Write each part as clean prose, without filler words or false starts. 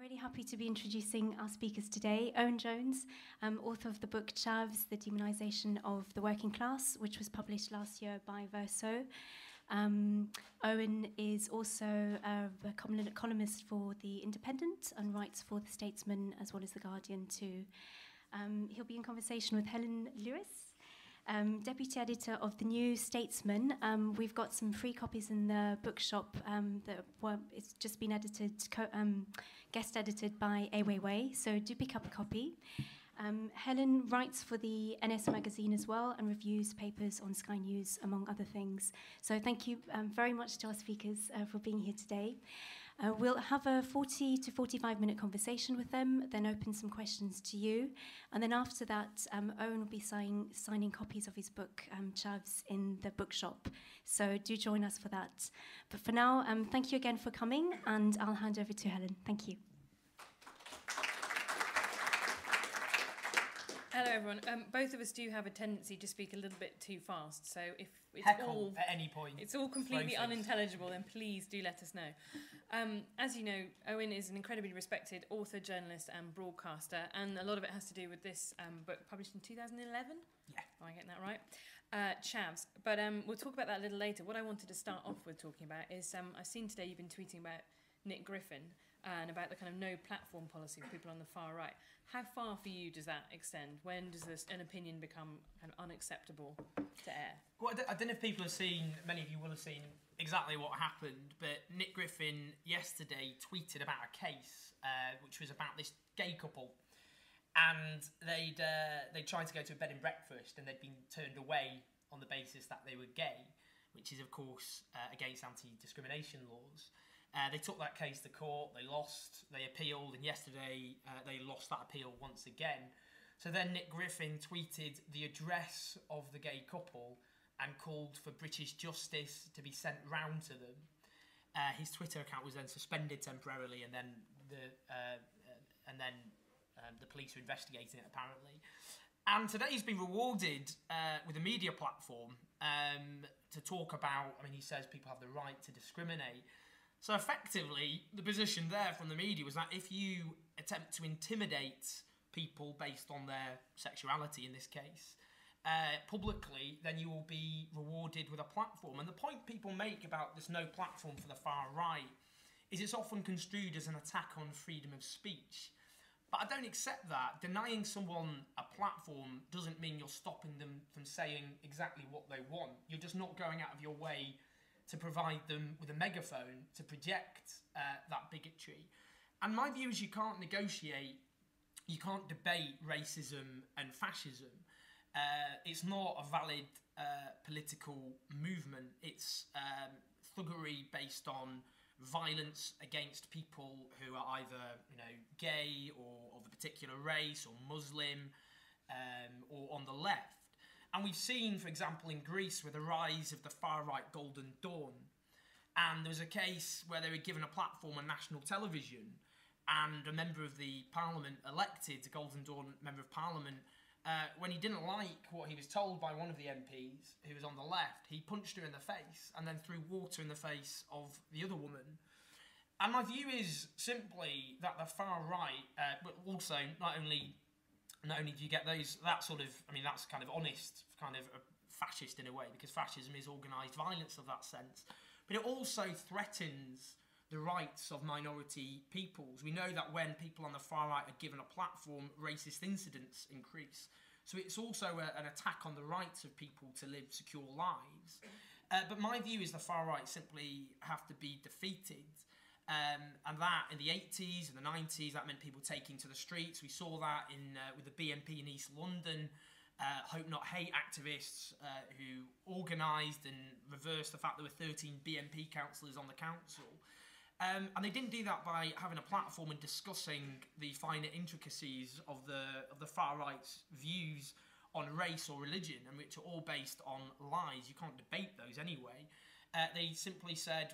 Really happy to be introducing our speakers today. Owen Jones, author of the book Chavs, The Demonisation of the Working Class, which was published last year by Verso. Owen is also a columnist for The Independent and writes for The Statesman as well as The Guardian too. He'll be in conversation with Helen Lewis, Deputy Editor of The New Statesman. We've got some free copies in the bookshop it's just been edited, guest edited by A Weiwei, so do pick up a copy. Helen writes for the NS magazine as well and reviews papers on Sky News, among other things. So thank you very much to our speakers for being here today. We'll have a 40 to 45-minute conversation with them, then open some questions to you. And then after that, Owen will be signing copies of his book, Chavs, in the bookshop. So do join us for that. But for now, thank you again for coming, and I'll hand over to Helen. Thank you. Hello, everyone. Both of us do have a tendency to speak a little bit too fast, so if it's Heckle at any point. It's all completely unintelligible, then please do let us know. As you know, Owen is an incredibly respected author, journalist, and broadcaster, and a lot of it has to do with this book published in 2011. Yeah, am I getting that right? Chavs. But we'll talk about that a little later. What I wanted to start off with talking about is I've seen today you've been tweeting about Nick Griffin and about the kind of no platform policy for people on the far right. How far for you does that extend? When does an opinion become kind of unacceptable to air? Well, I don't know if people have seen, many of you will have seen exactly what happened, but Nick Griffin yesterday tweeted about a case which was about this gay couple, and they'd tried to go to a bed and breakfast and they'd been turned away on the basis that they were gay, which is of course against anti-discrimination laws. They took that case to court, they lost, they appealed, and yesterday they lost that appeal once again. So then Nick Griffin tweeted the address of the gay couple and called for British justice to be sent round to them. His Twitter account was then suspended temporarily, and then the police were investigating it apparently. And today he's been rewarded with a media platform to talk about, I mean, he says people have the right to discriminate. So effectively, the position there from the media was that if you attempt to intimidate people based on their sexuality, in this case, publicly, then you will be rewarded with a platform. And the point people make about this no platform for the far right is it's often construed as an attack on freedom of speech. But I don't accept that. Denying someone a platform doesn't mean you're stopping them from saying exactly what they want. You're just not going out of your way to provide them with a megaphone to project that bigotry. And my view is you can't negotiate, you can't debate racism and fascism. It's not a valid political movement. It's thuggery based on violence against people who are either, gay or of a particular race or Muslim or on the left. And we've seen, for example, in Greece with the rise of the far-right Golden Dawn. And there was a case where they were given a platform on national television, and a member of the parliament elected, a Golden Dawn member of parliament, when he didn't like what he was told by one of the MPs, who was on the left, he punched her in the face and then threw water in the face of the other woman. And my view is simply that the far right, but also not only do you get that sort of, that's kind of honest, kind of fascist in a way, because fascism is organised violence of that sense, but it also threatens the rights of minority peoples. We know that when people on the far right are given a platform, racist incidents increase. So it's also an attack on the rights of people to live secure lives. But my view is the far right simply have to be defeated. And that in the 80s and the 90s, that meant people taking to the streets. We saw that with the BNP in East London, Hope Not Hate activists who organised and reversed the fact there were 13 BNP councillors on the council. And they didn't do that by having a platform and discussing the finer intricacies of the far right's views on race or religion, and which are all based on lies. You can't debate those anyway. They simply said,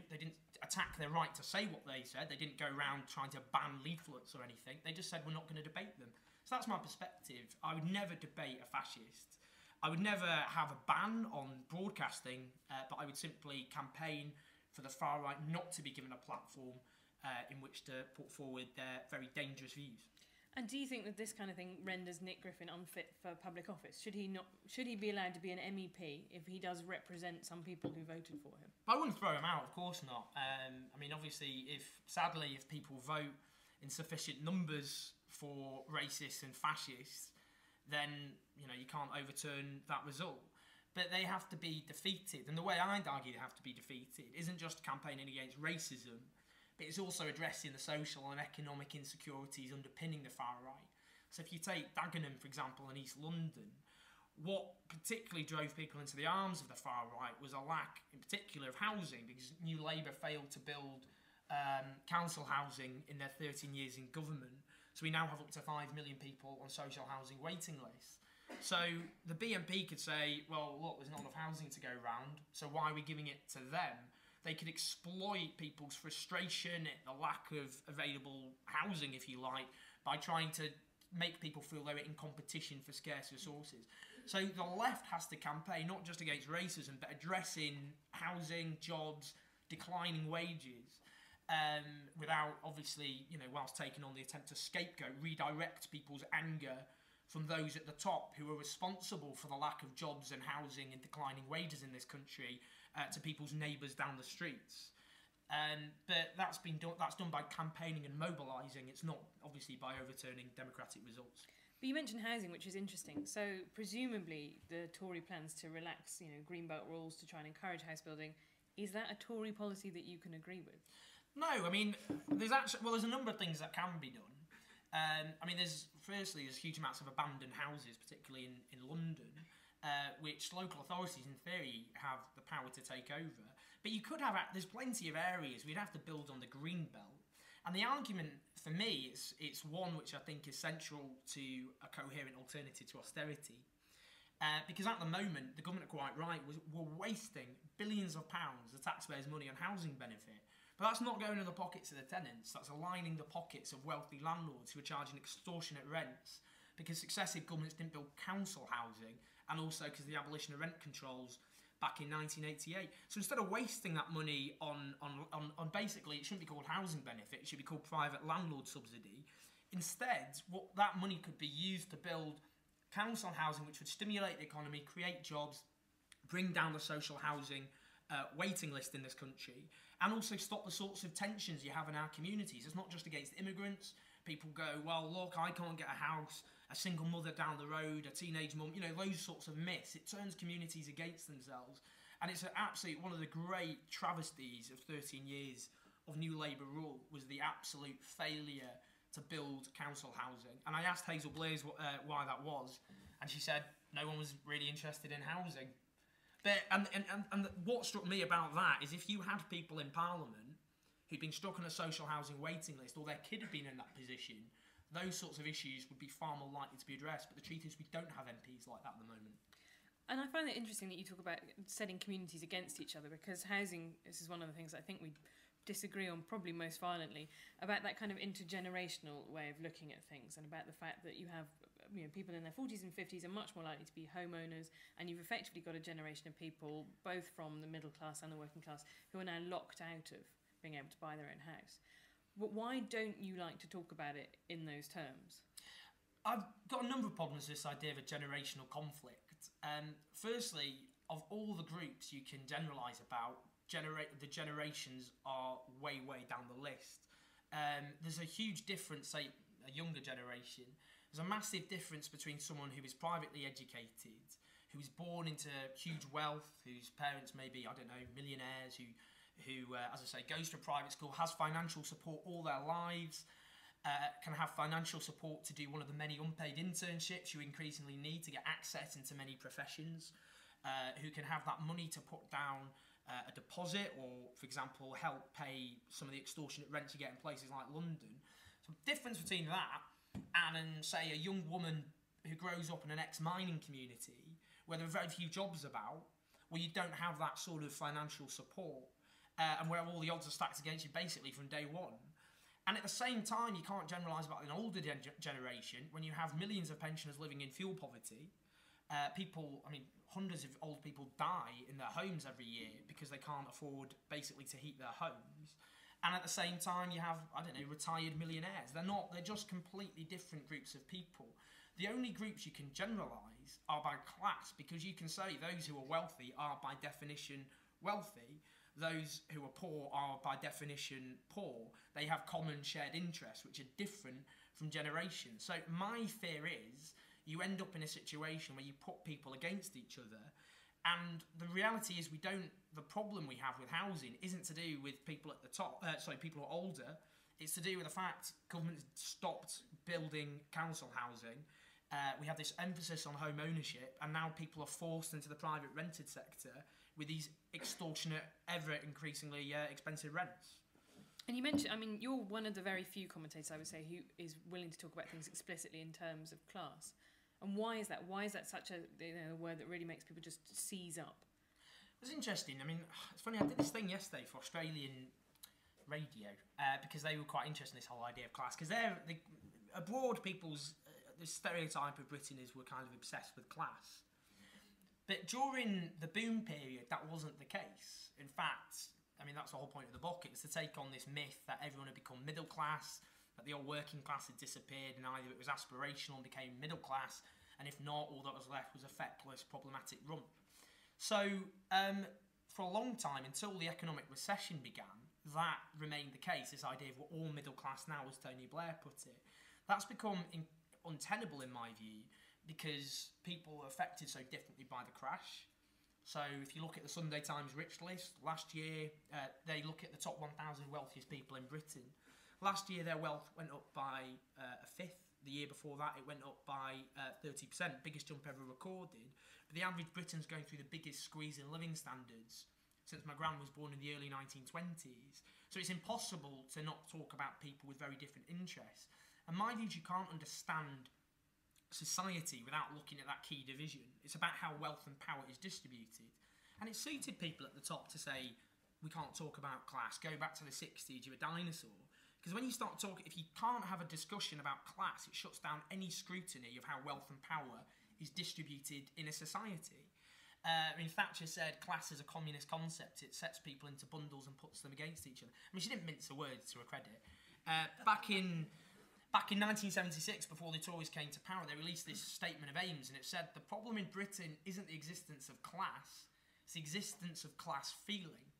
they didn't attack their right to say what they said. They didn't go around trying to ban leaflets or anything. They just said, we're not going to debate them. So that's my perspective. I would never debate a fascist. I would never have a ban on broadcasting, but I would simply campaign for the far right not to be given a platform in which to put forward their very dangerous views. And do you think that this kind of thing renders Nick Griffin unfit for public office? Should he be allowed to be an MEP if he does represent some people who voted for him? I wouldn't throw him out, of course not. I mean, obviously, sadly, if people vote in sufficient numbers for racists and fascists, then you can't overturn that result. But they have to be defeated, and the way I'd argue they have to be defeated isn't just campaigning against racism, but it's also addressing the social and economic insecurities underpinning the far right. So if you take Dagenham, for example, in East London, what particularly drove people into the arms of the far right was a lack, in particular, of housing, because New Labour failed to build council housing in their 13 years in government. So we now have up to 5 million people on social housing waiting lists. So the BNP could say, well, look, there's not enough housing to go round, so why are we giving it to them? They could exploit people's frustration at the lack of available housing, if you like, by trying to make people feel they're in competition for scarce resources. So the left has to campaign not just against racism, but addressing housing, jobs, declining wages, without, obviously, whilst taking on the attempt to scapegoat, redirect people's anger from those at the top who are responsible for the lack of jobs and housing and declining wages in this country to people's neighbours down the streets. But that's done by campaigning and mobilising. It's not, obviously, by overturning democratic results. But you mentioned housing, which is interesting. So presumably the Tory plans to relax, greenbelt rules to try and encourage house building. Is that a Tory policy that you can agree with? No, I mean, there's a number of things that can be done. There's huge amounts of abandoned houses, particularly in London, which local authorities, in theory, have the power to take over. But there's plenty of areas we'd have to build on the green belt. And the argument, for me, it's one which I think is central to a coherent alternative to austerity. Because at the moment, the government are quite right, we're wasting billions of pounds of taxpayers' money on housing benefit. But that's not going in the pockets of the tenants, that's aligning the pockets of wealthy landlords who are charging extortionate rents because successive governments didn't build council housing, and also because of the abolition of rent controls back in 1988. So instead of wasting that money on basically, it shouldn't be called housing benefit, it should be called private landlord subsidy. Instead, what that money could be used to build council housing, which would stimulate the economy, create jobs, bring down the social housing waiting list in this country, and also stop the sorts of tensions you have in our communities. It's not just against immigrants. People go, well, look, I can't get a house, a single mother down the road, a teenage mum, those sorts of myths. It turns communities against themselves. And it's one of the great travesties of 13 years of New Labour rule was the absolute failure to build council housing. And I asked Hazel Blaze why that was, and she said no one was really interested in housing. But, and what struck me about that is if you had people in Parliament who'd been stuck on a social housing waiting list, or their kid had been in that position, those sorts of issues would be far more likely to be addressed. But the truth is we don't have MPs like that at the moment. And I find it interesting that you talk about setting communities against each other, because housing, this is one of the things I think we disagree on probably most violently, about that kind of intergenerational way of looking at things, and about the fact that you have people in their 40s and 50s are much more likely to be homeowners, and you've effectively got a generation of people, both from the middle class and the working class, who are now locked out of being able to buy their own house. But why don't you like to talk about it in those terms? I've got a number of problems with this idea of a generational conflict. Firstly, of all the groups you can generalise about, the generations are way down the list. There's a huge difference, say, a younger generation. There's a massive difference between someone who is privately educated, who is born into huge wealth, whose parents may be, millionaires, who as I say, goes to a private school, has financial support all their lives, can have financial support to do one of the many unpaid internships you increasingly need to get access into many professions, who can have that money to put down a deposit, or, for example, help pay some of the extortionate rents you get in places like London. So the difference between that and, say, a young woman who grows up in an ex-mining community where there are very few jobs about, where you don't have that sort of financial support, and where all the odds are stacked against you basically from day one. And at the same time, you can't generalise about an older generation when you have millions of pensioners living in fuel poverty. Hundreds of old people die in their homes every year because they can't afford basically to heat their homes. And at the same time, you have, I don't know, retired millionaires. They're just completely different groups of people. The only groups you can generalise are by class, because you can say those who are wealthy are by definition wealthy. Those who are poor are by definition poor. They have common shared interests, which are different from generations. So my fear is you end up in a situation where you put people against each other. And the reality is the problem we have with housing isn't to do with people at the top, people who are older. It's to do with the fact government stopped building council housing. We have this emphasis on home ownership, and now people are forced into the private rented sector with these extortionate, ever increasingly expensive rents. And you mentioned, I mean, you're one of the very few commentators, I would say, who is willing to talk about things explicitly in terms of class. And why is that? Why is that such a word that really makes people just seize up? It's interesting. I mean, it's funny. I did this thing yesterday for Australian radio because they were quite interested in this whole idea of class. Because abroad, the stereotype of Britain is we're kind of obsessed with class. But during the boom period, that wasn't the case. In fact, I mean, that's the whole point of the book. It was to take on this myth that everyone had become middle class, that the old working class had disappeared, and either it was aspirational and became middle class, and if not, all that was left was a feckless, problematic rump. So, for a long time, until the economic recession began, that remained the case, this idea of we're all middle class now, as Tony Blair put it. That's become untenable, in my view, because people are affected so differently by the crash. So if you look at the Sunday Times Rich List, last year they look at the top 1,000 wealthiest people in Britain. Last year their wealth went up by a fifth. The year before that it went up by 30%, biggest jump ever recorded. But the average Briton's going through the biggest squeeze in living standards since my gran was born in the early 1920s. So it's impossible to not talk about people with very different interests. And my view is you can't understand society without looking at that key division. It's about how wealth and power is distributed. And it suited people at the top to say, we can't talk about class, go back to the 60s, you're a dinosaur. Because when you start talking, if you can't have a discussion about class, it shuts down any scrutiny of how wealth and power is distributed in a society. I mean, Thatcher said class is a communist concept. It sets people into bundles and puts them against each other. I mean, she didn't mince the words to her credit. Back in 1976, before the Tories came to power, they released this statement of aims, and it said, the problem in Britain isn't the existence of class, it's the existence of class feeling.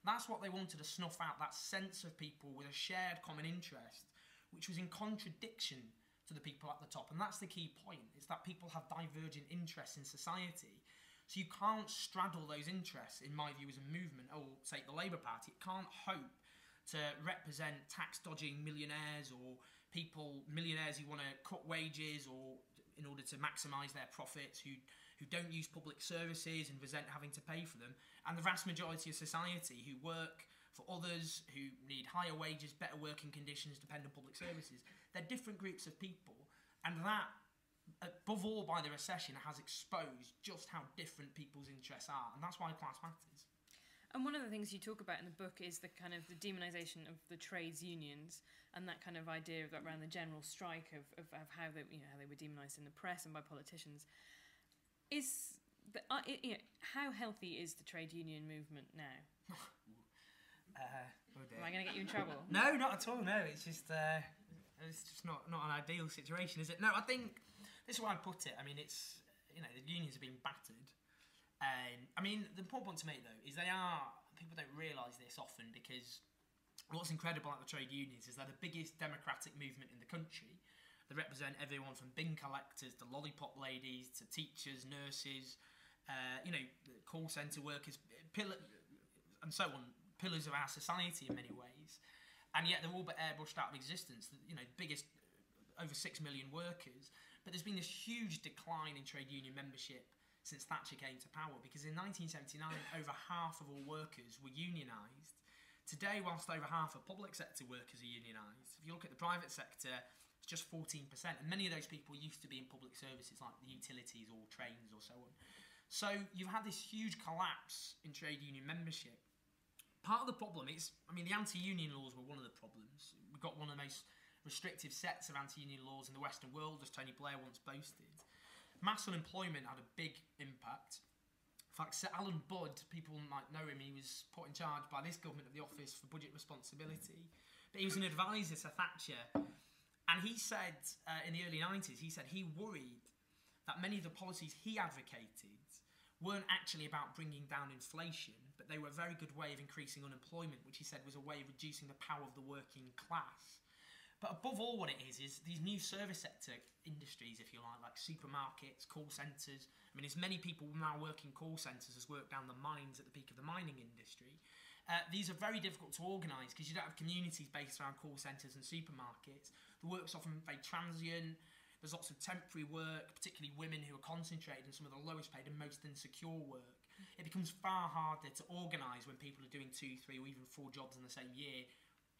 That's what they wanted to snuff out, that sense of people with a shared common interest, which was in contradiction to the people at the top. And that's the key point, is that people have divergent interests in society. So you can't straddle those interests, in my view, as a movement, or say the Labour Party. It can't hope to represent tax-dodging millionaires or millionaires who want to cut wages or in order to maximise their profits, who don't use public services and resent having to pay for them, and the vast majority of society who work for others, who need higher wages, better working conditions, depend on public services. They're different groups of people, and that, above all by the recession, has exposed just how different people's interests are, and that's why class matters. And one of the things you talk about in the book is the kind of the demonisation of the trades unions and that kind of idea of around the general strike of how they how they were demonised in the press and by politicians. How healthy is the trade union movement now? Am I going to get you in trouble? No, not at all. No, it's just not an ideal situation, is it? No, I think this is why I put it. I mean, it's the unions are being battered. I mean, the important point to make, though, is people don't realise this often, because what's incredible about the trade unions is they're the biggest democratic movement in the country. They represent everyone from bin collectors to lollipop ladies to teachers, nurses, call centre workers, and so on, pillars of our society in many ways. And yet they're all but airbrushed out of existence. Biggest, over 6 million workers. But there's been this huge decline in trade union membership since Thatcher came to power, because in 1979 over half of all workers were unionised. Today, whilst over half of public sector workers are unionised, if you look at the private sector, it's just 14%, and many of those people used to be in public services like the utilities or trains or so on. So you've had this huge collapse in trade union membership. Part of the problem is, the anti-union laws were one of the problems. We've got one of the most restrictive sets of anti-union laws in the Western world, as Tony Blair once boasted. Mass unemployment had a big impact. In fact, Sir Alan Budd, people might know him, he was put in charge by this government of the Office for Budget Responsibility. But he was an advisor to Thatcher. And he said, in the early 90s, he said he worried that many of the policies he advocated weren't actually about bringing down inflation, but they were a very good way of increasing unemployment, which he said was a way of reducing the power of the working class. But above all, what it is these new service sector industries, if you like supermarkets, call centres. I mean, as many people now work in call centres as work down the mines at the peak of the mining industry. These are very difficult to organise because you don't have communities based around call centres and supermarkets. The work's often very transient. There's lots of temporary work, particularly women who are concentrated in some of the lowest paid and most insecure work. It becomes far harder to organise when people are doing 2, 3 or even 4 jobs in the same year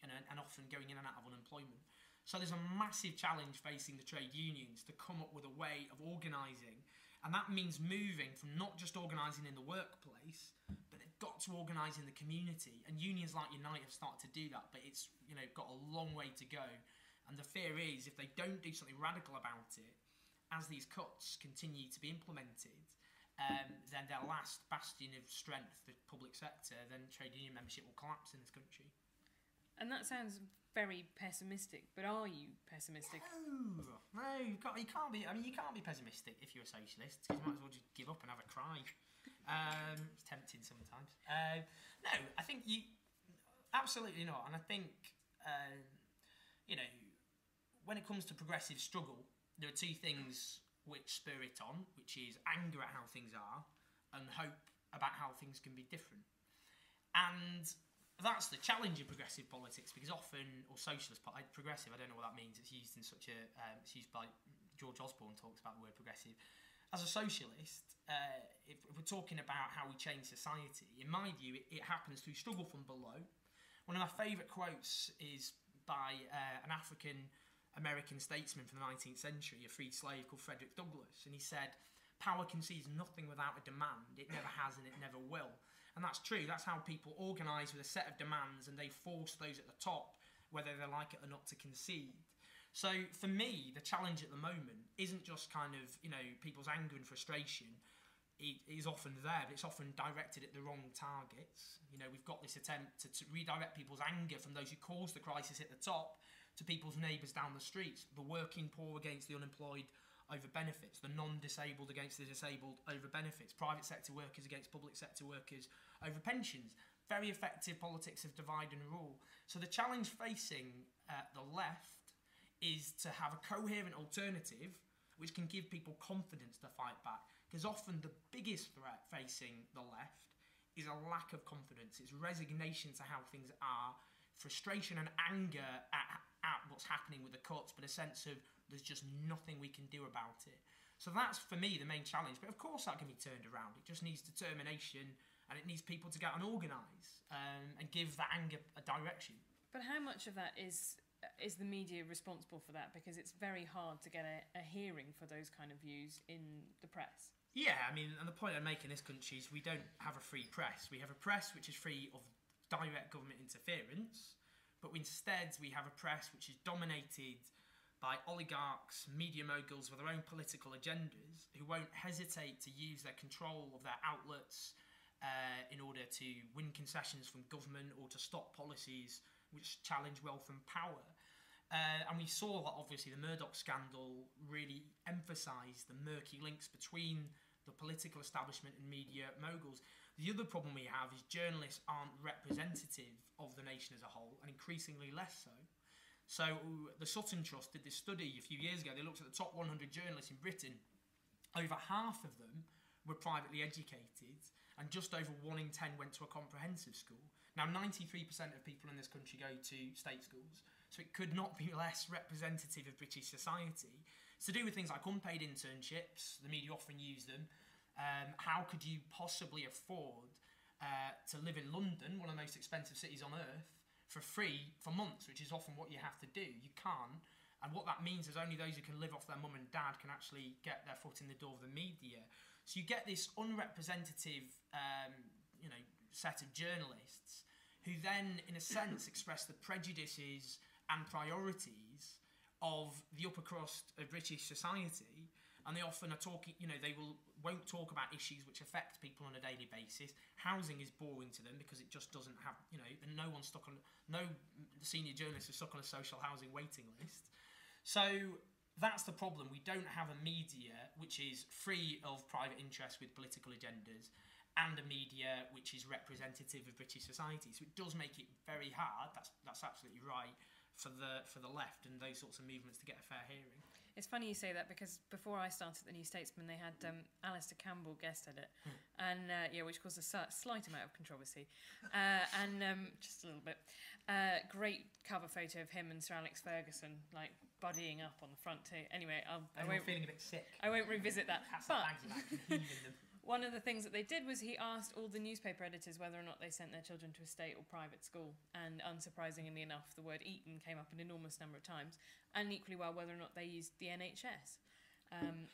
and often going in and out of unemployment. So there's a massive challenge facing the trade unions to come up with a way of organising, and that means moving from not just organising in the workplace, but they've got to organise in the community. And unions like Unite have started to do that, but it's got a long way to go. And the fear is if they don't do something radical about it, as these cuts continue to be implemented, then their last bastion of strength, the public sector, then trade union membership will collapse in this country. And that sounds very pessimistic, but are you pessimistic? No, you can't be. I mean, you can't be pessimistic if you're a socialist, because you might as well just give up and have a cry. It's tempting sometimes. No, I think you absolutely not. And I think when it comes to progressive struggle, there are 2 things which spur it on, which is anger at how things are and hope about how things can be different. And that's the challenge in progressive politics, because often, or socialist, progressive, I don't know what that means, it's used in such a, it's used by, George Osborne talks about the word progressive. As a socialist, if we're talking about how we change society, in my view, it happens through struggle from below. One of my favourite quotes is by an African-American statesman from the 19th century, a freed slave called Frederick Douglass, and he said, "Power concedes nothing without a demand. It never has and it never will." And that's true. That's how people organise with a set of demands, and they force those at the top, whether they like it or not, to concede. So for me, the challenge at the moment isn't just kind of, people's anger and frustration. It is often there, but it's often directed at the wrong targets. We've got this attempt to redirect people's anger from those who caused the crisis at the top to people's neighbours down the streets. The working poor against the unemployed over benefits, the non-disabled against the disabled over benefits, private sector workers against public sector workers over pensions. Very effective politics of divide and rule. So the challenge facing the left is to have a coherent alternative which can give people confidence to fight back. Because often the biggest threat facing the left is a lack of confidence. It's resignation to how things are, frustration and anger at what's happening with the cuts, but a sense of there's just nothing we can do about it. So that's, for me, the main challenge. But of course that can be turned around. It just needs determination, and it needs people to get and organise and give that anger a direction. But how much of that is the media responsible for that? Because it's very hard to get a hearing for those kind of views in the press. Yeah, I mean, and the point I make in this country is we don't have a free press. We have a press which is free of direct government interference, but instead we have a press which is dominated by oligarchs, media moguls with their own political agendas, who won't hesitate to use their control of their outlets in order to win concessions from government or to stop policies which challenge wealth and power. And we saw that, obviously, the Murdoch scandal really emphasised the murky links between the political establishment and media moguls. The other problem we have is journalists aren't representative of the nation as a whole, and increasingly less so. So the Sutton Trust did this study a few years ago. They looked at the top 100 journalists in Britain. Over half of them were privately educated, and just over 1 in 10 went to a comprehensive school. Now, 93% of people in this country go to state schools, so it could not be less representative of British society. It's to do with things like unpaid internships. The media often use them. How could you possibly afford to live in London, one of the most expensive cities on earth, for free for months, which is often what you have to do? You can't. And what that means is only those who can live off their mum and dad can actually get their foot in the door of the media. So you get this unrepresentative, set of journalists who then, in a sense, express the prejudices and priorities of the upper crust of British society. And they often are talking, they will won't talk about issues which affect people on a daily basis. Housing is boring to them because it just doesn't have, and no senior journalists are stuck on a social housing waiting list. So that's the problem. We don't have a media which is free of private interests with political agendas, and a media which is representative of British society. So it does make it very hard. That's absolutely right for the left and those sorts of movements to get a fair hearing. It's funny you say that, because before I started the New Statesman, they had Alistair Campbell guest edit, and which caused a slight amount of controversy, and just a little bit. Great cover photo of him and Sir Alex Ferguson like buddying up on the front too. Anyway, I won't feeling a bit sick. I won't revisit that. But them. one of the things that they did was he asked all the newspaper editors whether or not they sent their children to a state or private school, and unsurprisingly enough, the word Eton came up an enormous number of times, and equally well whether or not they used the NHS.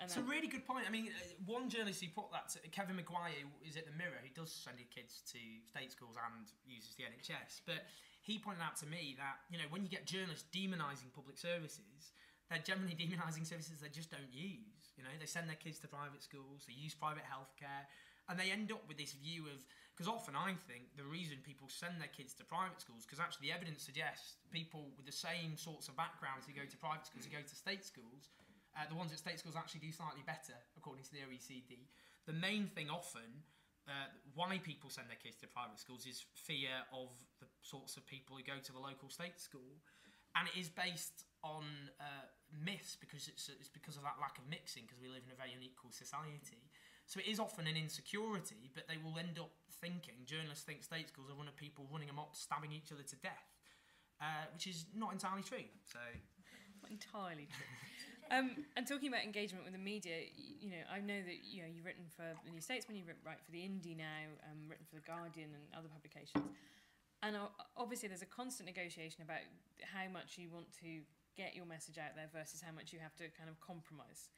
It's a really good point. I mean, one journalist who put that, Kevin Maguire, is at the Mirror. He does send his kids to state schools and uses the NHS, but he pointed out to me that when you get journalists demonising public services, they're generally demonising services they just don't use. They send their kids to private schools, they use private healthcare, and they end up with this view of, because often I think the reason people send their kids to private schools, because actually the evidence suggests people with the same sorts of backgrounds who go to private schools, who go to state schools, the ones at state schools actually do slightly better, according to the OECD. The main thing often, why people send their kids to private schools, is fear of the sorts of people who go to the local state school. And it is based on myths, because it's because of that lack of mixing, because we live in a very unequal society. So it is often an insecurity, but they will end up thinking, journalists think state schools are run of people running amok, stabbing each other to death, which is not entirely true. So not entirely true. And talking about engagement with the media, I know that you've written for the New Statesman, you've written for the Indie now, written for the Guardian and other publications. And obviously there's a constant negotiation about how much you want to get your message out there versus how much you have to kind of compromise.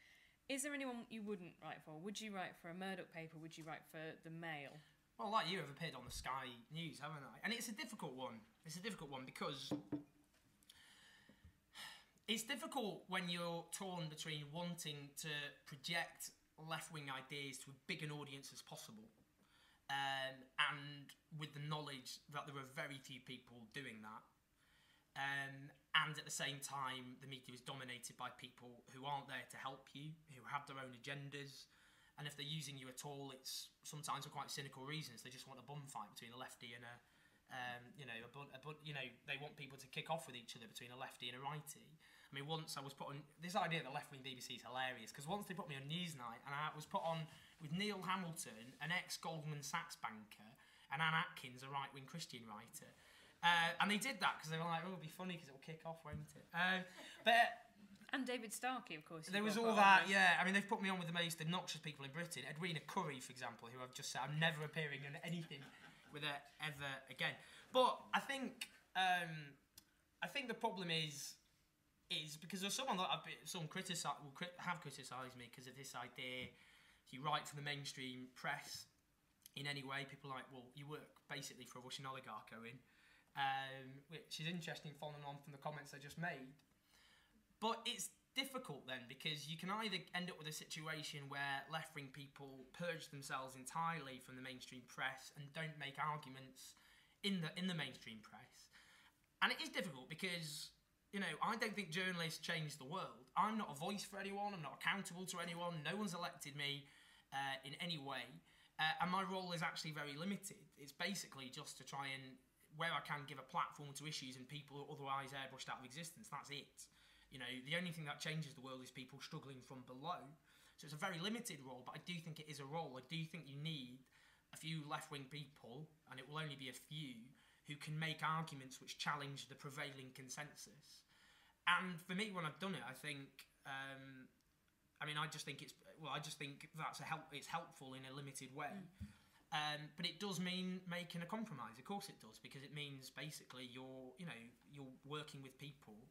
Is there anyone you wouldn't write for? Would you write for a Murdoch paper? Would you write for the Mail? Well, like you, have appeared on the Sky News, haven't I? And it's a difficult one. It's a difficult one because it's difficult when you're torn between wanting to project left-wing ideas to as big an audience as possible, and with the knowledge that there are very few people doing that. And at the same time, the media is dominated by people who aren't there to help you, who have their own agendas. And if they're using you at all, it's sometimes for quite cynical reasons. They just want a bum fight between a lefty and they want people to kick off with each other between a lefty and a righty. I mean, once I was put on this idea that left-wing BBC is hilarious, because once they put me on Newsnight and I was put on with Neil Hamilton, an ex-Goldman Sachs banker, and Anne Atkins, a right-wing Christian writer. And they did that because they were like, oh, it'll be funny because it'll kick off, won't it? And David Starkey, of course. There was all that, yeah. I mean, they've put me on with the most obnoxious people in Britain. Edwina Curry, for example, who I've just said I'm never appearing in anything with her ever again. But I think the problem is because there's someone that have criticised me because of this idea. If you write for the mainstream press in any way, people are like, well, you work basically for a Russian oligarch, Owen. Which is interesting, following on from the comments I just made. But it's difficult then, because you can either end up with a situation where left-wing people purge themselves entirely from the mainstream press and don't make arguments in the mainstream press. And it is difficult because, I don't think journalists change the world. I'm not a voice for anyone, I'm not accountable to anyone, no one's elected me in any way. And my role is actually very limited. It's basically just to try and, where I can, give a platform to issues and people otherwise airbrushed out of existence. That's it. The only thing that changes the world is people struggling from below. So it's a very limited role, but I do think it is a role. I do think you need a few left-wing people, and it will only be a few, who can make arguments which challenge the prevailing consensus. And for me, when I've done it, I think, I just think it's helpful in a limited way. But it does mean making a compromise. Of course it does, because it means basically you're working with people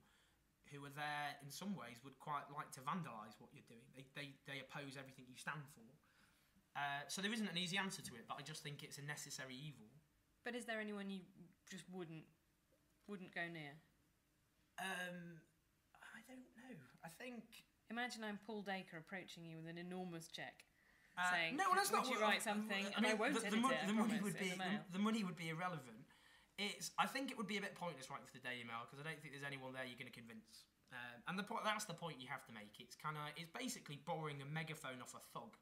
who are there in some ways would quite like to vandalise what you're doing. They oppose everything you stand for. So there isn't an easy answer to it, but I just think it's a necessary evil. But is there anyone you just wouldn't go near? I don't know. I think... Imagine I'm Paul Dacre approaching you with an enormous cheque. saying, no, well, that's would not you what- write something? I And I mean, won't edit it, I money promise, would be in the mail. the money would be irrelevant. I think it would be a bit pointless writing for the Daily Mail because I don't think there's anyone there you're going to convince. And that's the point you have to make. It's basically borrowing a megaphone off a thug.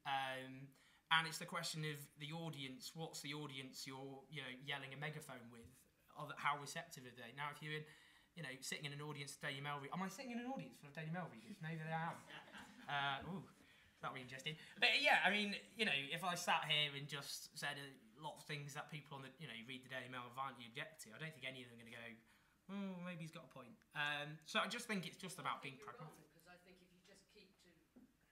And it's the question of the audience. What's the audience you're yelling a megaphone with? How receptive are they? Now, if you're sitting in an audience of Daily Mail readers, am I sitting in an audience full of Daily Mail readers? Maybe I am. That'll be interesting. But yeah, I mean, if I sat here and just said a lot of things that people on the read the Daily Mail violently object to, I don't think any of them are going to go, maybe he's got a point. So I just think it's just about being pragmatic. Because I think if you just keep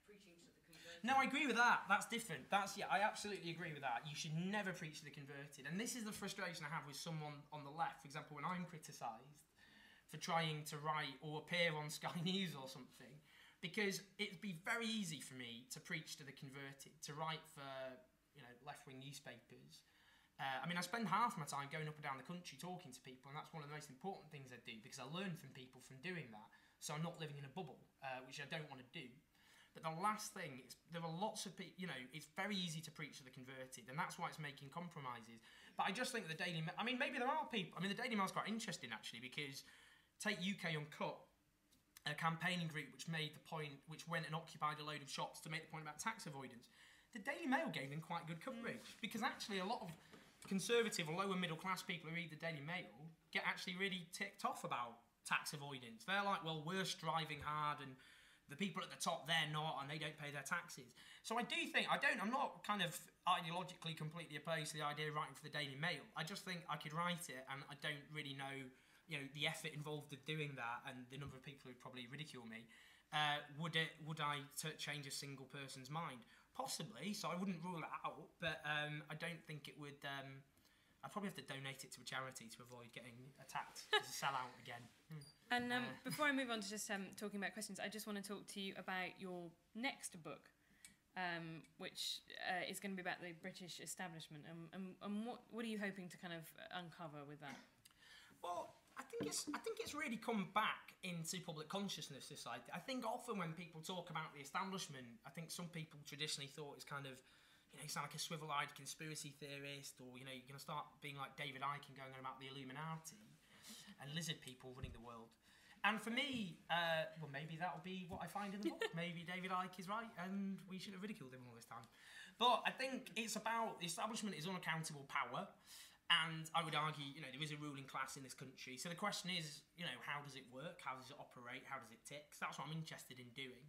preaching to the converted. No, I agree with that. That's different. I absolutely agree with that. You should never preach to the converted. And this is the frustration I have with someone on the left. For example, when I'm criticised for trying to write or appear on Sky News or something, because it'd be very easy for me to preach to the converted, to write for left-wing newspapers. I spend half my time going up and down the country talking to people, and that's one of the most important things I do because I learn from people from doing that. So I'm not living in a bubble, which I don't want to do. But the last thing is there are lots of people. It's very easy to preach to the converted, and that's why it's making compromises. But I just think the Daily Mail. Maybe there are people. The Daily Mail's quite interesting actually because take UK Uncut, a campaigning group which went and occupied a load of shops to make the point about tax avoidance. The Daily Mail gave them quite good coverage because actually a lot of conservative or lower middle class people who read the Daily Mail get actually really ticked off about tax avoidance. They're like, well, we're striving hard and the people at the top, they're not, and they don't pay their taxes. So I do think, I'm not kind of ideologically completely opposed to the idea of writing for the Daily Mail. I just think I could write it and I don't really know the effort involved in doing that and the number of people who'd probably ridicule me. Would I change a single person's mind? Possibly, so I wouldn't rule it out, but I don't think it would. I'd probably have to donate it to a charity to avoid getting attacked as a sellout again. And before I move on to just talking about questions, I just want to talk to you about your next book, which is going to be about the British establishment, and what are you hoping to kind of uncover with that? Well, I think it's really come back into public consciousness, this idea. I think often when people talk about the establishment, I think some people traditionally thought it's kind of, you sound like a swivel-eyed conspiracy theorist, or, you're going to start being like David Icke and going on about the Illuminati and lizard people running the world. And for me, maybe that'll be what I find in the book. Maybe David Icke is right and we should have ridiculed him all this time. But I think it's about the establishment is unaccountable power. And I would argue, there is a ruling class in this country. So the question is, how does it work? How does it operate? How does it tick? So that's what I'm interested in doing.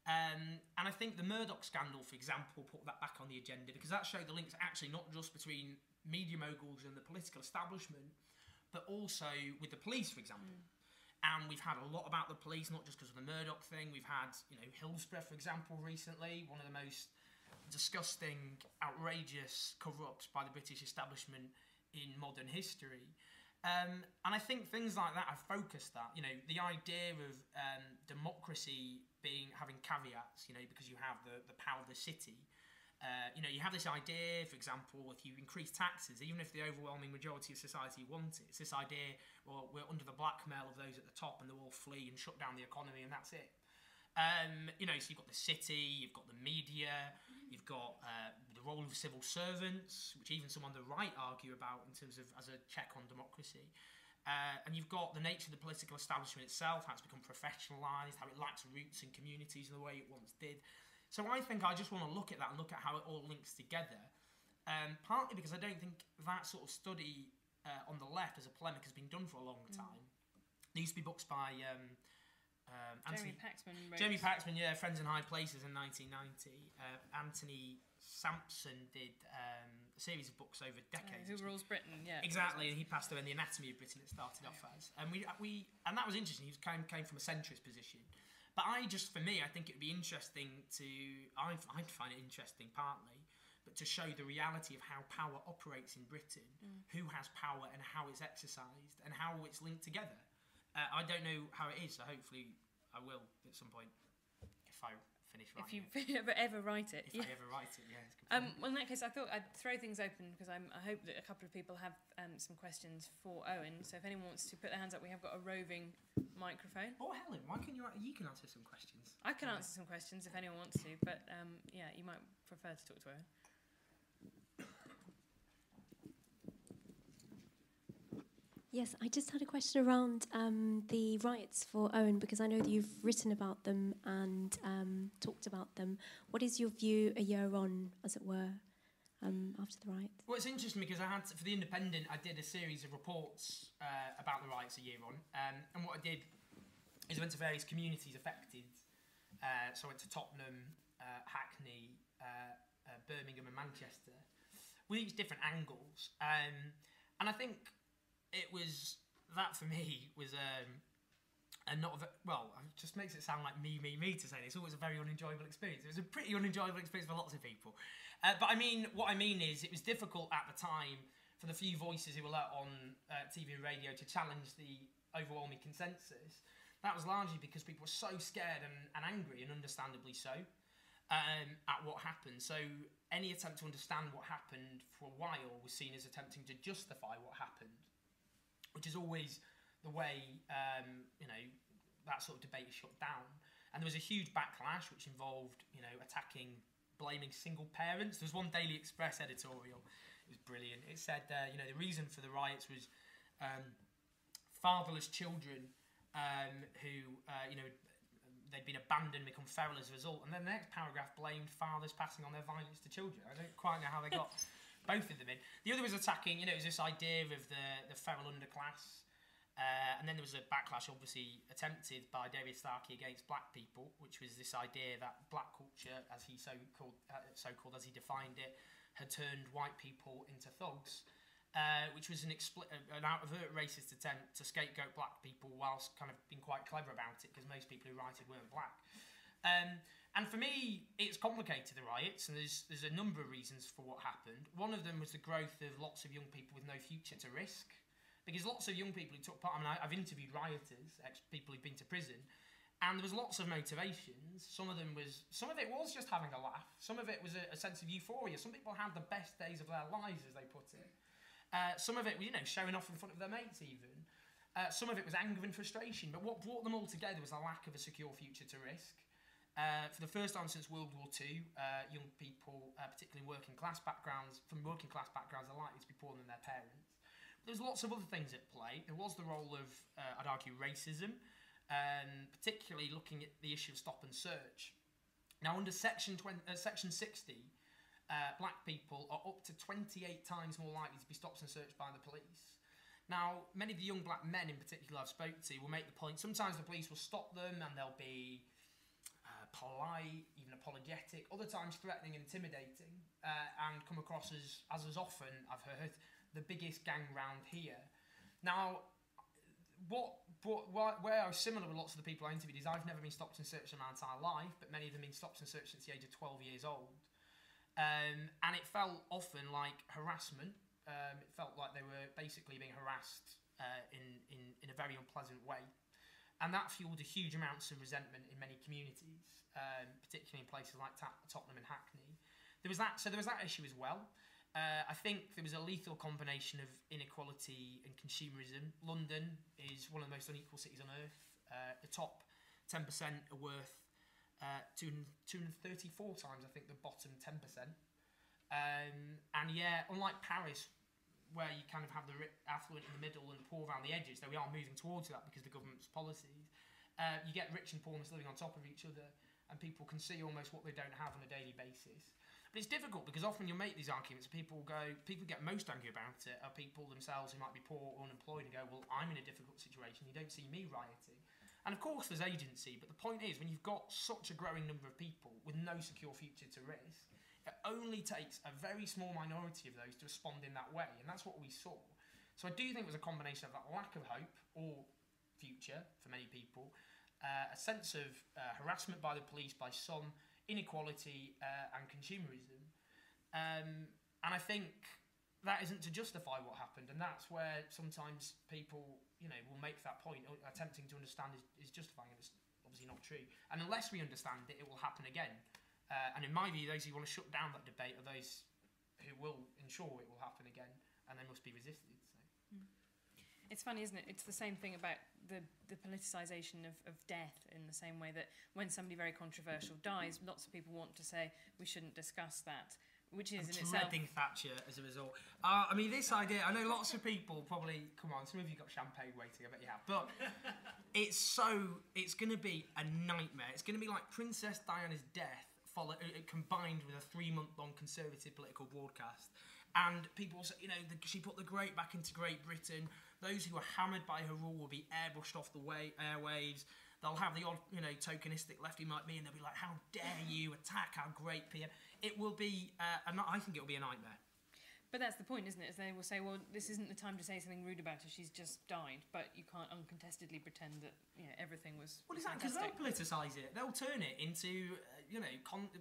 And I think the Murdoch scandal, for example, put that back on the agenda because that showed the links actually not just between media moguls and the political establishment, but also with the police, for example. And we've had a lot about the police, not just because of the Murdoch thing. We've had, Hillsborough, for example, recently, one of the most disgusting, outrageous cover-ups by the British establishment in modern history. And I think things like that have focused that. The idea of democracy having caveats, because you have the power of the city. You have this idea, for example, if you increase taxes, even if the overwhelming majority of society want it, it's this idea, well, we're under the blackmail of those at the top and they'll all flee and shut down the economy and that's it. So you've got the city, you've got the media, you've got the role of civil servants, which even some on the right argue about in terms of as a check on democracy. And you've got the nature of the political establishment itself, how it's become professionalised, how it lacks roots in communities in the way it once did. So I think I just want to look at that and look at how it all links together, partly because I don't think that sort of study on the left as a polemic has been done for a long time. There used to be books by Jeremy Paxman, yeah, Friends in High Places in 1990. Anthony Sampson did a series of books over decades. Who Rules Britain? Yeah, exactly. And he passed away in The Anatomy of Britain. It started off as, and we and that was interesting. He came from a centrist position, but for me, I think it would be interesting to. I'd find it interesting partly, but to show the reality of how power operates in Britain, who has power and how it's exercised, and how it's linked together. I don't know how it is, so hopefully I will at some point if I finish If writing you ever write it. If I ever write it, yeah. It's a good point. Well, in that case, I thought I'd throw things open because I hope that a couple of people have some questions for Owen. So if anyone wants to put their hands up, we have got a roving microphone. Or Helen, why can you can answer some questions. I can answer some questions if anyone wants to, but yeah, you might prefer to talk to Owen. Yes, I just had a question around the riots for Owen, because I know that you've written about them and talked about them. What is your view a year on, as it were, after the riots? Well, it's interesting because for The Independent, I did a series of reports about the riots a year on. And what I did is I went to various communities affected. So I went to Tottenham, Hackney, Birmingham and Manchester, with each different angles. And I think it was, that for me was and not well, it just makes it sound like me to say this. It's always a very unenjoyable experience. It was a pretty unenjoyable experience for lots of people. But I mean, what I mean is it was difficult at the time for the few voices who were let on TV and radio to challenge the overwhelming consensus. That was largely because people were so scared and angry, and understandably so, at what happened. So any attempt to understand what happened for a while was seen as attempting to justify what happened, which is always the way, that sort of debate is shut down. And there was a huge backlash, which involved, attacking, blaming single parents. There was one Daily Express editorial. It was brilliant. It said, the reason for the riots was fatherless children who, they'd been abandoned, become feral as a result. And then the next paragraph blamed fathers passing on their violence to children. I don't quite know how they got both of them in. The other was attacking, it was this idea of the feral underclass. And then there was a backlash, obviously, attempted by David Starkey against black people, which was this idea that black culture, as he so-called as he defined it, had turned white people into thugs, which was an overt racist attempt to scapegoat black people whilst kind of being quite clever about it, because most people who rioted weren't black. And for me, it's complicated, the riots, and there's a number of reasons for what happened. One of them was the growth of lots of young people with no future to risk, because lots of young people who took part, I've interviewed rioters, people who've been to prison, and there was lots of motivations. Some of it was just having a laugh. Some of it was a sense of euphoria. Some people had the best days of their lives, as they put it. Some of it was, showing off in front of their mates even. Some of it was anger and frustration. But what brought them all together was a lack of a secure future to risk. For the first time since World War II, young people, particularly working class backgrounds, are likely to be poorer than their parents. There's lots of other things at play. There was the role of, I'd argue, racism, particularly looking at the issue of stop and search. Now, under Section 60, black people are up to 28 times more likely to be stopped and searched by the police. Now, many of the young black men in particular I've spoke to will make the point, sometimes the police will stop them and they'll be polite, even apologetic, other times threatening and intimidating, and come across as often, I've heard, the biggest gang round here. Now, where I was similar with lots of the people I interviewed is I've never been stopped and searched in my entire life, but many of them have been stopped and searched since the age of 12 years old. And it felt often like harassment. It felt like they were basically being harassed in a very unpleasant way. And that fueled a huge amounts of resentment in many communities, particularly in places like Tottenham and Hackney. There was that issue as well. I think there was a lethal combination of inequality and consumerism. London is one of the most unequal cities on earth. The top 10% are worth 234 times, I think, the bottom 10%. And yeah, unlike Paris, where you kind of have the affluent in the middle and the poor around the edges, though we are moving towards that because of the government's policies, you get rich and poor living on top of each other, and people can see almost what they don't have on a daily basis. But it's difficult because often you'll make these arguments, people get most angry about it are people themselves who might be poor or unemployed and go, well, I'm in a difficult situation, you don't see me rioting. And of course there's agency, but the point is when you've got such a growing number of people with no secure future to risk, it only takes a very small minority of those to respond in that way, and that's what we saw. So I do think it was a combination of that lack of hope or future for many people, a sense of harassment by the police by some, inequality and consumerism, and I think that isn't to justify what happened, and that's where sometimes people will make that point, attempting to understand is justifying it. It's obviously not true. And unless we understand it, it will happen again. And in my view, those who want to shut down that debate are those who will ensure it will happen again, and they must be resisted. So. It's funny, isn't it? It's the same thing about the politicisation of death, in the same way that when somebody very controversial dies, lots of people want to say we shouldn't discuss that, which is in itself... dreading Thatcher as a result. I mean, this idea, I know lots of people probably, come on, some of you got champagne waiting, I bet you have, but it's going to be a nightmare. It's going to be like Princess Diana's death combined with a 3-month-long Conservative political broadcast. And people say, she put the great back into Great Britain. Those who are hammered by her rule will be airbrushed off the airwaves. They'll have the odd, tokenistic lefty might be, and they'll be like, how dare you attack our great PM? It will be, I think it will be a nightmare. But that's the point, isn't it? Is they will say, well, this isn't the time to say something rude about her. She's just died. But you can't uncontestedly pretend that everything was Well, exactly, because they'll politicise it. They'll turn it into,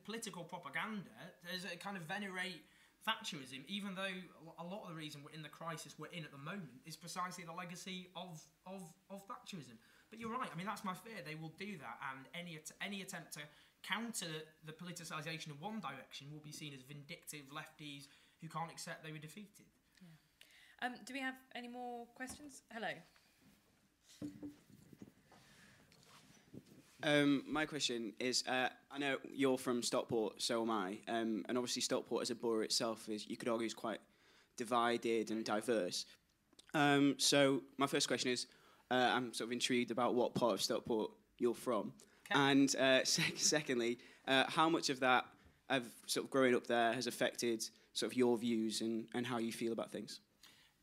political propaganda. There's a kind of venerate Thatcherism, even though a lot of the reason we're in the crisis we're in at the moment is precisely the legacy of Thatcherism. But you're right. I mean, that's my fear. They will do that, and any attempt to counter the politicisation in one direction will be seen as vindictive lefties who can't accept they were defeated. Yeah. Do we have any more questions? Hello. My question is, I know you're from Stockport, so am I, and obviously Stockport as a borough itself you could argue is quite divided and diverse. So my first question is, I'm sort of intrigued about what part of Stockport you're from. Okay. And secondly, how much of that, of sort of growing up there, has affected sort of your views and how you feel about things?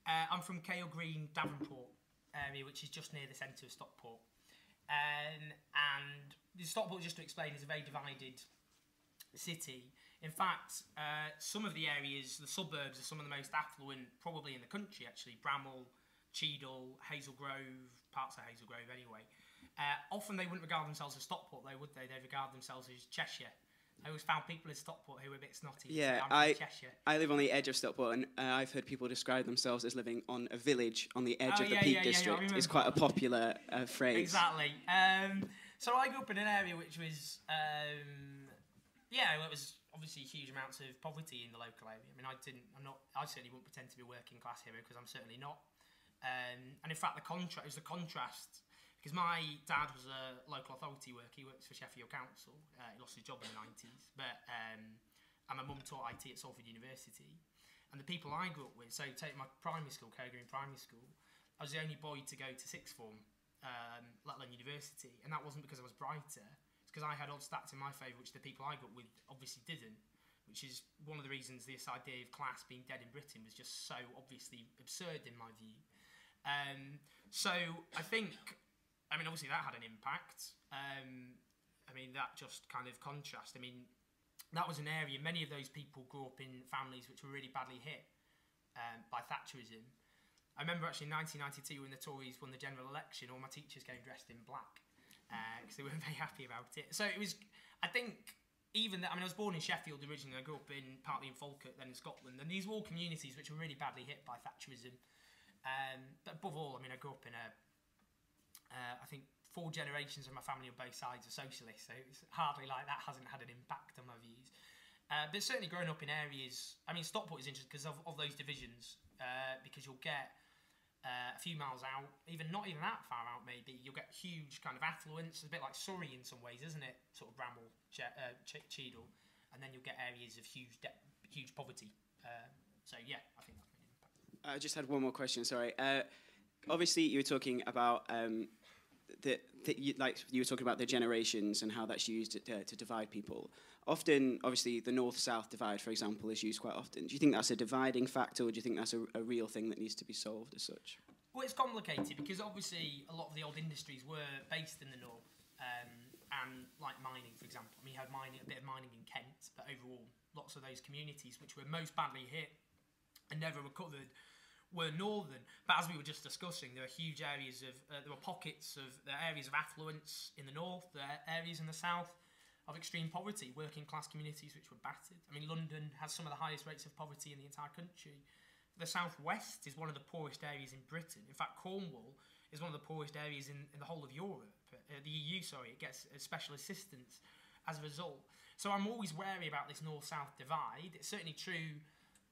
I'm from Kale Green, Davenport area, which is just near the centre of Stockport. And Stockport, just to explain, is a very divided city. In fact, some of the areas, the suburbs, are some of the most affluent probably in the country, actually. Bramall, Cheadle, Hazel Grove, parts of Hazel Grove anyway. Often they wouldn't regard themselves as Stockport, though, would they? They'd regard themselves as Cheshire. I always found people in Stockport who were a bit snotty. Yeah, I live on the edge of Stockport, and I've heard people describe themselves as living on a village on the edge of the Peak District. It's quite a popular phrase. Exactly. So I grew up in an area which was, it was obviously huge amounts of poverty in the local area. I mean, I certainly wouldn't pretend to be a working class hero because I'm certainly not. And in fact, it was the contrast. Because my dad was a local authority worker, he works for Sheffield Council. He lost his job in the 90s, and my mum taught IT at Salford University. And the people I grew up with, so take my primary school, Cogreen Primary School, I was the only boy to go to sixth form, let alone university, and that wasn't because I was brighter. It's because I had odd stats in my favour, which the people I grew up with obviously didn't, which is one of the reasons this idea of class being dead in Britain was just so obviously absurd in my view. So I think... I mean, obviously that had an impact. That just kind of contrast. I mean, that was an area, many of those people grew up in families which were really badly hit by Thatcherism. I remember actually in 1992 when the Tories won the general election, all my teachers came dressed in black because they weren't very happy about it. So it was, I think, I was born in Sheffield originally. I grew up partly in Falkirk, then in Scotland. And these were all communities which were really badly hit by Thatcherism. But above all, I grew up in I think 4 generations of my family on both sides are socialists, so it's hardly like that hasn't had an impact on my views. But certainly growing up in areas, Stockport is interesting because of those divisions, because you'll get a few miles out, not even that far out maybe, you'll get huge kind of affluence. It's a bit like Surrey in some ways, isn't it? Sort of Bramall, Cheadle, and then you'll get areas of huge poverty. So yeah, I think that's made an impact. I just had one more question, sorry. Obviously, you were talking about you were talking about the generations and how that's used to divide people. Often, obviously, the north-south divide, for example, is used quite often. Do you think that's a dividing factor, or do you think that's a real thing that needs to be solved as such? Well, it's complicated because obviously a lot of the old industries were based in the north, and like mining, for example. You had a bit of mining in Kent, but overall, lots of those communities which were most badly hit and never recovered were northern. But as we were just discussing, there were huge areas there were pockets of areas of affluence in the north, there are areas in the south of extreme poverty, working class communities which were battered. London has some of the highest rates of poverty in the entire country. The southwest is one of the poorest areas in Britain. In fact, Cornwall is one of the poorest areas in the whole of Europe. The EU, sorry, it gets special assistance as a result. So I'm always wary about this north-south divide. It's certainly true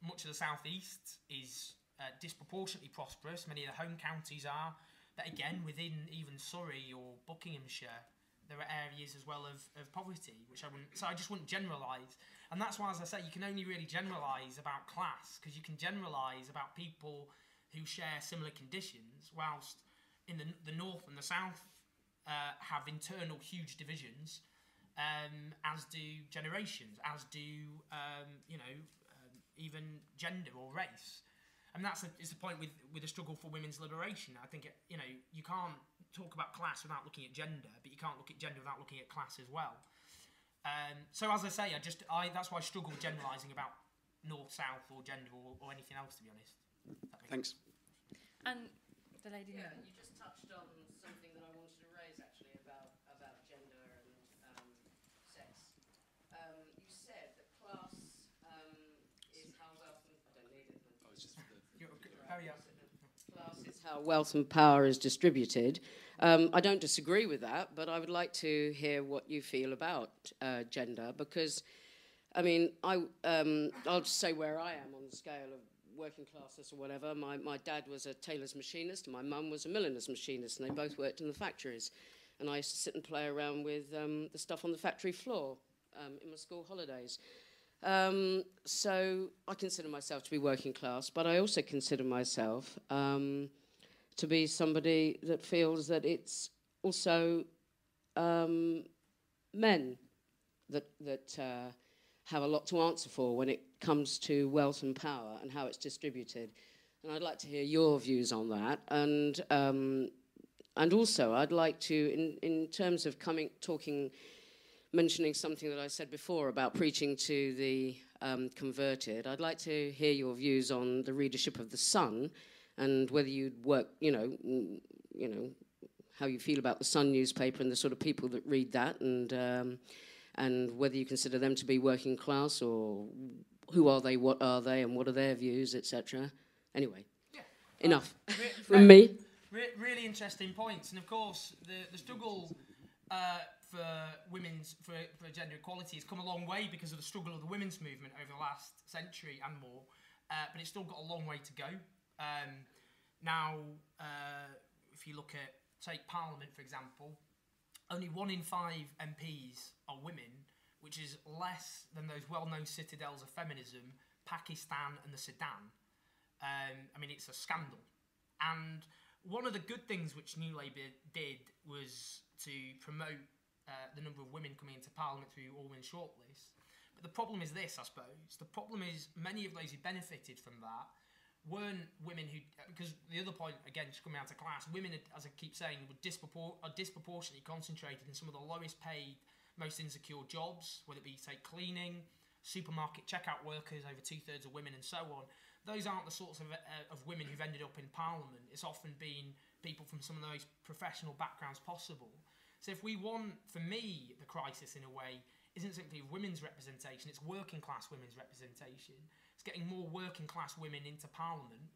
much of the southeast is disproportionately prosperous. Many of the home counties are. But again, within even Surrey or Buckinghamshire, there are areas as well of poverty, which I just wouldn't generalise. And that's why, as I say, you can only really generalise about class, because you can generalise about people who share similar conditions, whilst in the north and the south have internal huge divisions, as do generations, as do, even gender or race. And is the point with the struggle for women's liberation. I think, you can't talk about class without looking at gender, but you can't look at gender without looking at class as well. So as I say, that's why I struggle generalising about north, south, or gender, or anything else, to be honest. Thanks. And the lady. Yeah, you just touched on something that I wanted to raise actually about gender and sex. You said that class is how wealth and I don't need it. Oh, it's just Class is how wealth and power is distributed. I don't disagree with that, but I would like to hear what you feel about gender, because, I mean, I'll just say where I am on the scale of working classes or whatever. My dad was a tailor's machinist and my mum was a milliner's machinist, and they both worked in the factories. And I used to sit and play around with the stuff on the factory floor in my school holidays. So I consider myself to be working class, but I also consider myself to be somebody that feels that it's also men that have a lot to answer for when it comes to wealth and power and how it's distributed. And I'd like to hear your views on that. And also, I'd like to, in terms of mentioning something that I said before about preaching to the converted, I'd like to hear your views on the readership of The Sun and whether you'd work, how you feel about the Sun newspaper and the sort of people that read that, and whether you consider them to be working class, or who are they, what are they, and what are their views, etc. Anyway, enough from me. Really interesting points, and of course the struggle for gender equality has come a long way because of the struggle of the women's movement over the last century and more, but it's still got a long way to go. Now, if you look at, take Parliament for example, only 1 in 5 MPs are women, which is less than those well-known citadels of feminism, Pakistan and the Sudan. It's a scandal. And one of the good things which New Labour did was to promote the number of women coming into Parliament through all-women shortlist. But the problem is this, I suppose. The problem is many of those who benefited from that weren't women who... Because the other point, again, just coming out of class, women, as I keep saying, are disproportionately concentrated in some of the lowest paid, most insecure jobs, whether it be, say, cleaning, supermarket checkout workers, over 2/3 of women, and so on. Those aren't the sorts of women who've ended up in Parliament. It's often been people from some of the most professional backgrounds possible. So if we want, for me, the crisis in a way isn't simply women's representation, it's working class women's representation. It's getting more working class women into Parliament,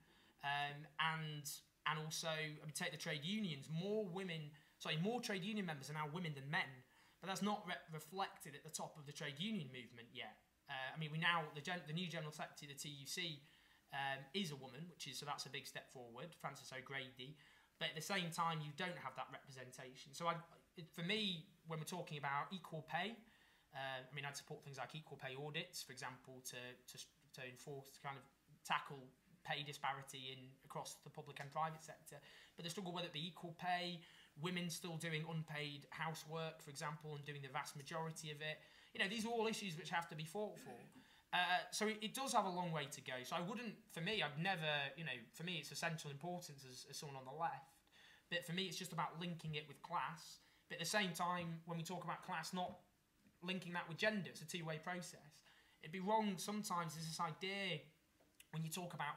and also, take the trade unions, more trade union members are now women than men, but that's not reflected at the top of the trade union movement yet. The new General Secretary of the TUC is a woman, so that's a big step forward, Frances O'Grady, but at the same time you don't have that representation. So for me, when we're talking about equal pay, I'd support things like equal pay audits, for example, to enforce, to kind of tackle pay disparity across the public and private sector. But the struggle, whether it be equal pay, women still doing unpaid housework, for example, and doing the vast majority of it, these are all issues which have to be fought for. So it does have a long way to go. So for me, it's essential importance as someone on the left. But for me, it's just about linking it with class. But at the same time, when we talk about class, not linking that with gender. It's a two-way process. It'd be wrong sometimes, there's this idea, when you talk about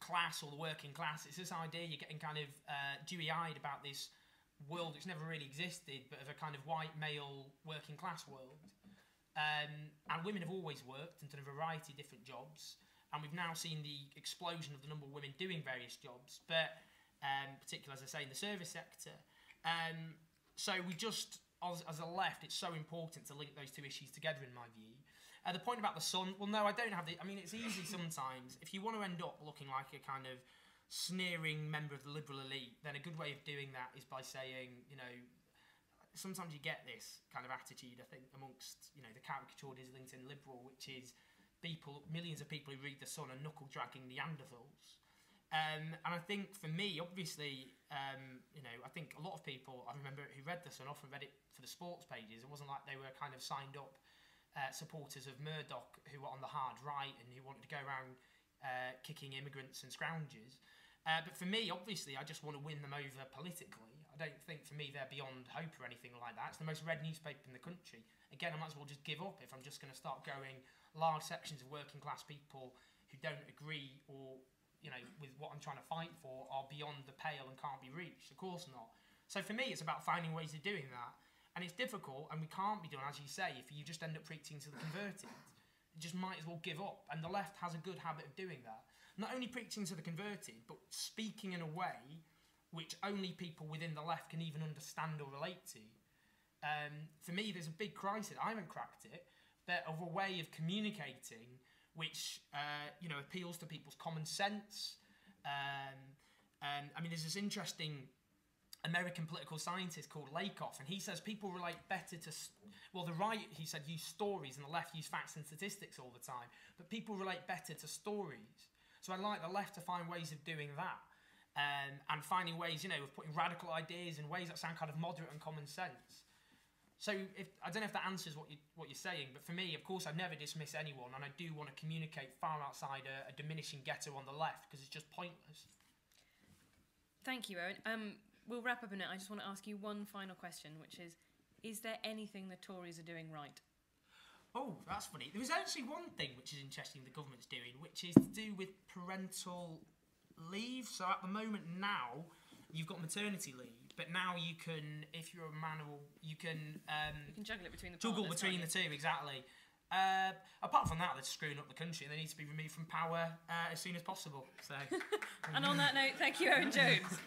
class or the working class, it's this idea you're getting kind of dewy-eyed about this world which never really existed, but of a kind of white male working class world. And women have always worked and done a variety of different jobs, and we've now seen the explosion of the number of women doing various jobs. But particularly, as I say, in the service sector. So we just, as a left, it's so important to link those two issues together, in my view. The point about the sun, well, no, I don't have the... I mean, it's easy sometimes. If you want to end up looking like a kind of sneering member of the liberal elite, then a good way of doing that is by saying, you know, sometimes you get this kind of attitude, I think, amongst, you know, the caricatured Islington liberal, which is millions of people who read The Sun are knuckle-dragging Neanderthals. And I think, for me, obviously, you know, I think a lot of people, I remember, who read The Sun often read it for the sports pages. It wasn't like they were kind of signed up supporters of Murdoch who were on the hard right and who wanted to go around kicking immigrants and scroungers. But for me, obviously, I just want to win them over politically. I don't think, for me, they're beyond hope or anything like that. It's the most read newspaper in the country. Again, I might as well just give up if I'm just going to start going large sections of working class people who don't agree or, you know, with what I'm trying to fight for are beyond the pale and can't be reached. Of course not. So for me, it's about finding ways of doing that. And it's difficult, and we can't be done, as you say, if you just end up preaching to the converted. You just might as well give up. And the left has a good habit of doing that. Not only preaching to the converted, but speaking in a way which only people within the left can even understand or relate to. For me, there's a big crisis. I haven't cracked it, but of a way of communicating which, you know, appeals to people's common sense. I mean, there's this interesting American political scientist called Lakoff, and he says people relate better to... Well, the right, he said, use stories, and the left use facts and statistics all the time. But people relate better to stories. So I'd like the left to find ways of doing that. And finding ways, you know, of putting radical ideas in ways that sound kind of moderate and common sense. So I don't know if that answers what you're saying, but for me, of course, I never dismiss anyone, and I do want to communicate far outside a diminishing ghetto on the left, because it's just pointless. Thank you, Owen. We'll wrap up in it. I just want to ask you one final question, which is there anything the Tories are doing right? Oh, that's funny. There was actually one thing which is interesting the government's doing, which is to do with parental leave. So at the moment now, you've got maternity leave, but now you can, if you're a man, or you can juggle it between the juggle between the two, exactly. Apart from that, they're screwing up the country, and they need to be removed from power as soon as possible. So, and on that note, thank you, Owen Jones.